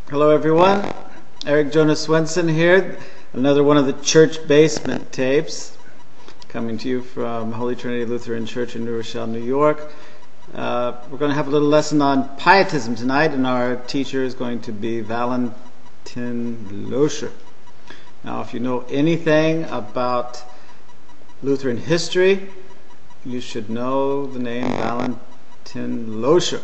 Hello everyone, Eric Jonas Swenson here, another one of the church basement tapes, coming to you from Holy Trinity Lutheran Church in New Rochelle, New York. We're going to have a little lesson on Pietism tonight, and our teacher is going to be Valentin Loescher. Now, if you know anything about Lutheran history, you should know the name Valentin Loescher.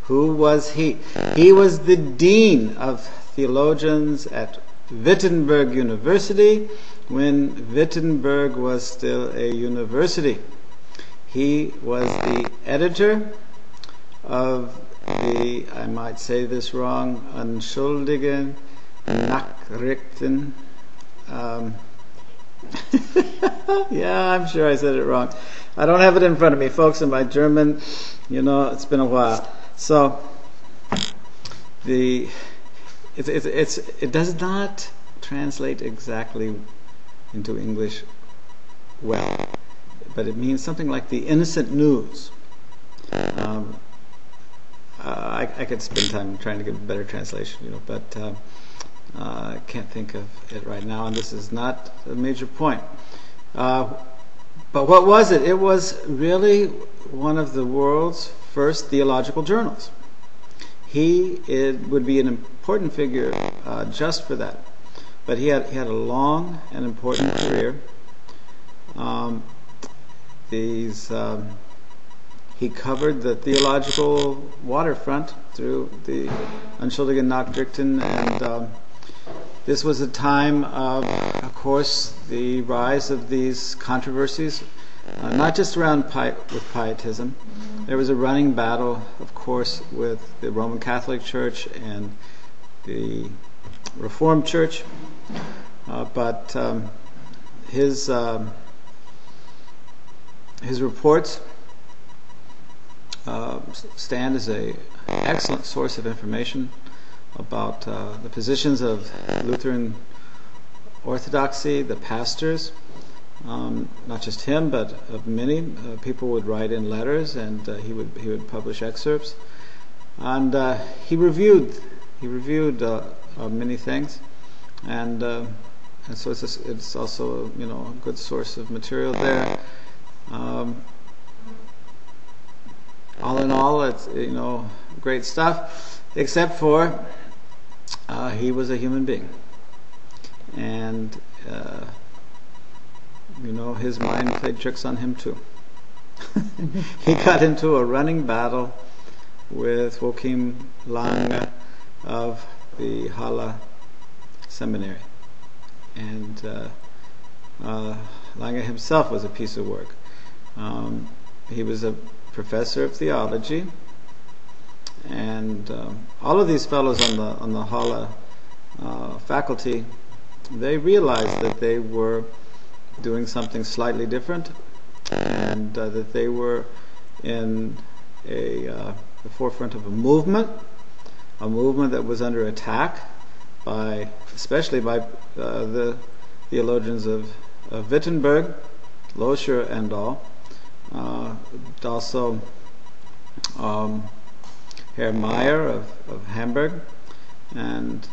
Who was he? He was the dean of theologians at Wittenberg University when Wittenberg was still a university. He was the editor of the, I might say this wrong, Unschuldigen Nachrichten. Yeah, I'm sure I said it wrong. I don't have it in front of me, folks, and my German, it's been a while. So, it does not translate exactly into English well, but it means something like the innocent news. I could spend time trying to get a better translation, but I can't think of it right now, and this is not a major point. But what was it? It was really one of the world's first theological journals. It would be an important figure just for that. But he had a long and important career. He covered the theological waterfront through the Unschuldigen Nachrichten, and this was a time of course, the rise of these controversies, not just around with Pietism. There was a running battle, of course, with the Roman Catholic Church and the Reformed Church, but his reports stand as an excellent source of information about the positions of Lutheran Orthodoxy, the pastors. Not just him, but of many people would write in letters, and he would publish excerpts, and he reviewed many things, and so it's also a good source of material there. All in all, it's great stuff, except for he was a human being, and his mind played tricks on him too. He got into a running battle with Joachim Lange of the Halle Seminary. And Lange himself was a piece of work. He was a professor of theology, and all of these fellows on the Halle faculty, they realized that they were doing something slightly different, and that they were in the forefront of a movement that was under attack especially by the theologians of Wittenberg, Loescher and all, also Herr Meyer of Hamburg, and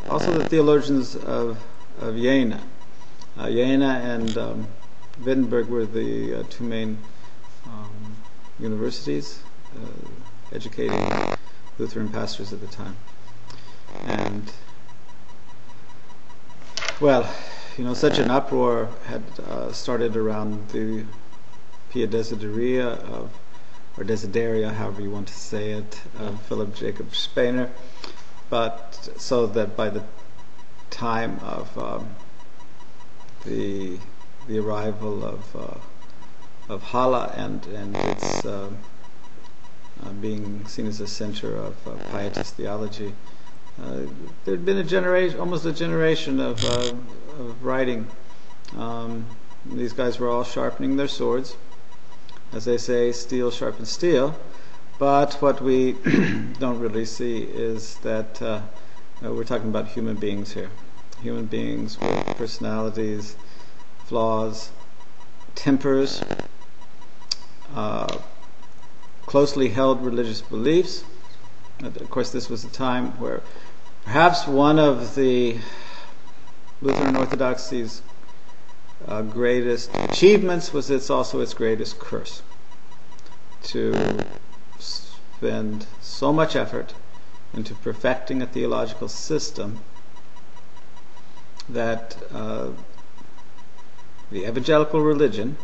also the theologians of Jena. Jena and Wittenberg were the two main universities educating Lutheran pastors at the time. And, such an uproar had started around the Desideria, however you want to say it, of Philip Jacob Spener, but so that by the time of the arrival of Halle and its being seen as a center of Pietist theology, there had been almost a generation of writing. These guys were all sharpening their swords, as they say, steel sharpens steel. But what we don't really see is that we're talking about human beings here. Human beings with personalities, flaws, tempers, closely held religious beliefs, Of course, this was a time where perhaps one of the Lutheran Orthodoxy's greatest achievements was also its greatest curse. To spend so much effort into perfecting a theological system that the evangelical religion,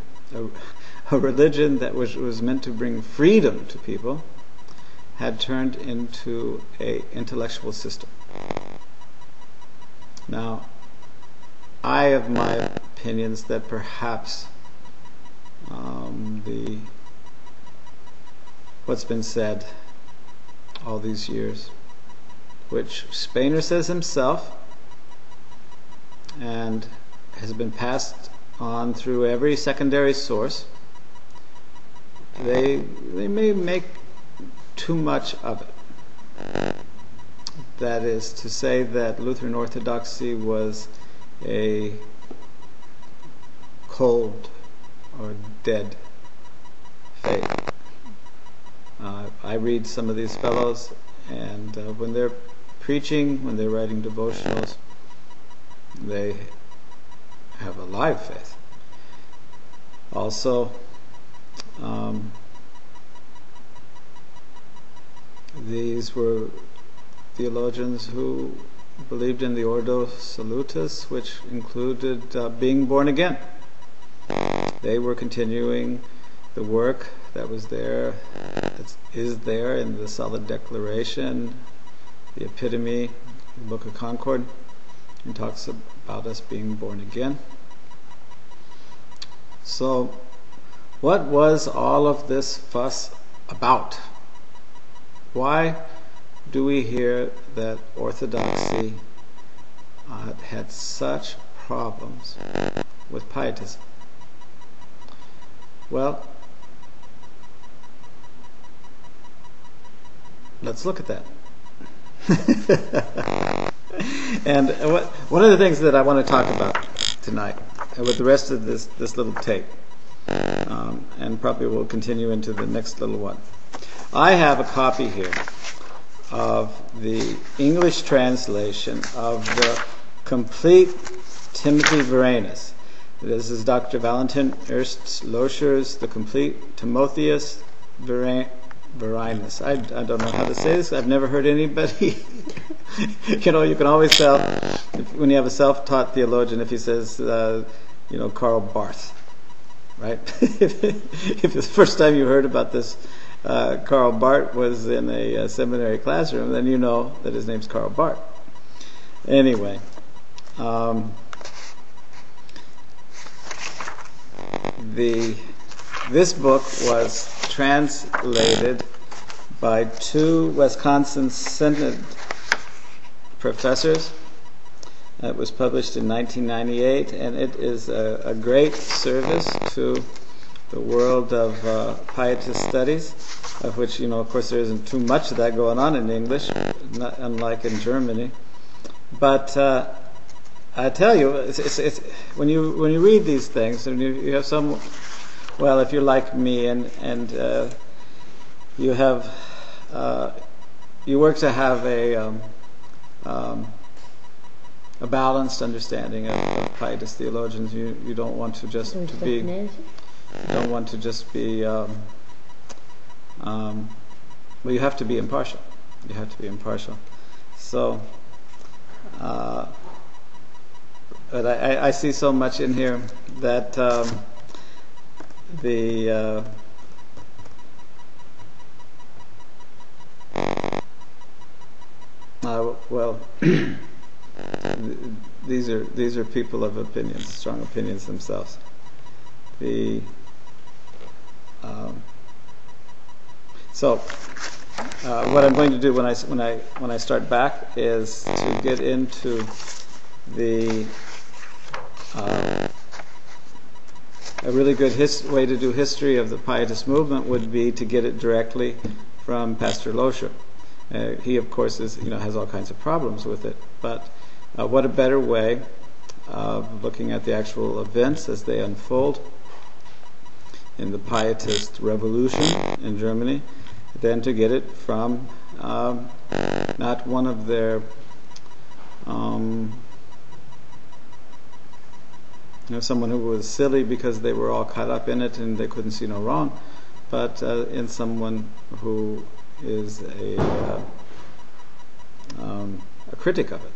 a religion that was meant to bring freedom to people, had turned into an intellectual system. Now, I have my opinions that perhaps what's been said all these years, which Spener says himself, and has been passed on through every secondary source, they may make too much of it. That is to say that Lutheran Orthodoxy was a cold or dead faith. I read some of these fellows, and when they're preaching, when they're writing devotionals, they have a live faith. Also, these were theologians who believed in the Ordo Salutis, which included being born again. They were continuing the work that was there, that is there in the Solid Declaration, the Epitome, the Book of Concord, and talks about us being born again. So, what was all of this fuss about? Why do we hear that Orthodoxy had such problems with Pietism? Well, let's look at that. And one of the things that I want to talk about tonight, with the rest of this little tape, and probably will continue into the next little one, I have a copy here of the English translation of the complete Timothy Varenus. This is Dr. Valentin Loescher's The Complete Timotheus Varenus. I don't know how to say this. I've never heard anybody. You can always tell when you have a self-taught theologian if he says, Karl Barth, right? If the first time you heard about this Karl Barth was in a seminary classroom, then you know that his name's Karl Barth. Anyway, this book was translated by two Wisconsin Synod professors. It was published in 1998, and it is a great service to the world of Pietist studies, of which, of course, there isn't too much of that going on in English, unlike in Germany. But I tell you, it's when you read these things, and you have some, well, if you're like me, and you have you work to have a balanced understanding of Pietist theologians. You don't want to just be. You don't want to just be. Well, you have to be impartial. You have to be impartial. So, but I see so much in here that well, these are people of opinions, strong opinions themselves. So what I'm going to do when I start back is to get into a really good way to do history of the Pietist movement would be to get it directly from Pastor Loescher. He, of course, has all kinds of problems with it, but what a better way of looking at the actual events as they unfold in the Pietist revolution in Germany than to get it from not one of their someone who was silly because they were all caught up in it and they couldn't see no wrong, but in someone who is a critic of it.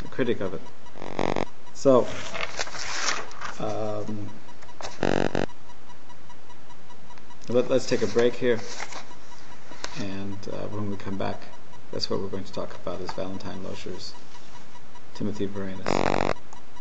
A critic of it. So, let's take a break here, and when we come back, that's what we're going to talk about, is Valentin Loescher's Timothy Varenus.